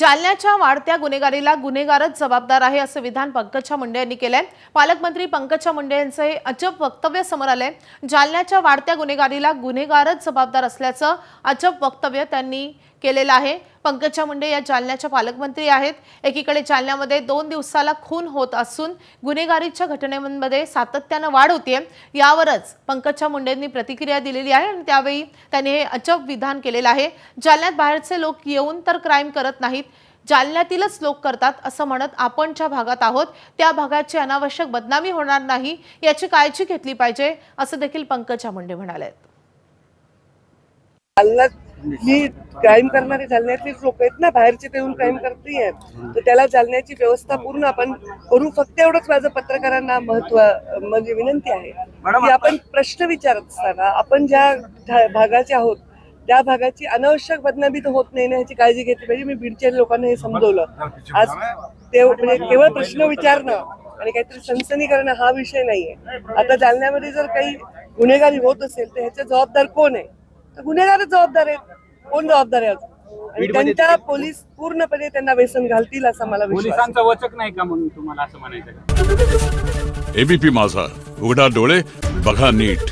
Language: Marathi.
जालन्याच्या वाढत्या गुन्हेगारीला गुन्हेगारच जबाबदार आहे असं विधान पंकजा मुंडे यांनी केलंय। पालकमंत्री पंकजा मुंडे यांचे हे अजब वक्तव्य समोर आले। जालन्याच्या वाढत्या गुन्हेगारीला गुन्हेगारच जबाबदार असल्याचं अजब वक्तव्य त्यांनी केलेलं आहे। पंकजा मुंडे या जालन्याच्या पालकमंत्री आहेत। एकीकडे जालन्यामध्ये 2 दिवसाला खून होत असून गुन्हेगारीच्या घटनांमध्ये सातत्याने वाढ होते। यावरच पंकजा मुंडेंनी प्रतिक्रिया दिलेली आहे आणि त्यावेळी त्यांनी हे अजब विधान केलेलं आहे। जालन्यात बाहेरचे लोक येऊन तर क्राइम करत नाहीत, जालन्यातीलच लोक करतात असं म्हणत आपण ज्या भागात आहोत त्या भागाची अनावश्यक बदनामी होणार नाही याची काळजी घेतली पाहिजे असं देखील पंकजा मुंडे म्हणाले। जी क्राईम करणारे जालन्यातलेच लोक आहेत ना, बाहेरचे ते येऊन क्राईम करते तर त्याला जालन्याची व्यवस्था पूर्ण आपण करू। फक्त एवढंच माझं पत्रकारांना म्हणजे विनंती आहे की आपण प्रश्न विचारत असताना आपण ज्या भागाचे आहोत त्या भागाची अनावश्यक बदनामी तर होत नाही ना याची काळजी घेतली पाहिजे। मी बीडच्या लोकांना हे समजवलं आज। ते म्हणजे केवळ प्रश्न विचारणं आणि काहीतरी सनसनी करणं हा विषय नाहीये। आता जालन्यामध्ये जर काही गुन्हेगारी होत असेल तर ह्याचे जबाबदार कोण आहे? तर गुन्हेगारच जबाबदार आहेत। कोण जबाबदार आहे? आणि त्यांच्या पोलीस पूर्णपणे त्यांना व्यसन घालतील असं मला विश्वास आहे। पोलिसांचा वचक नाही का म्हणून तुम्हाला असं म्हणायचं? एबीपी माझा, उघडा डोळे बघा नीट।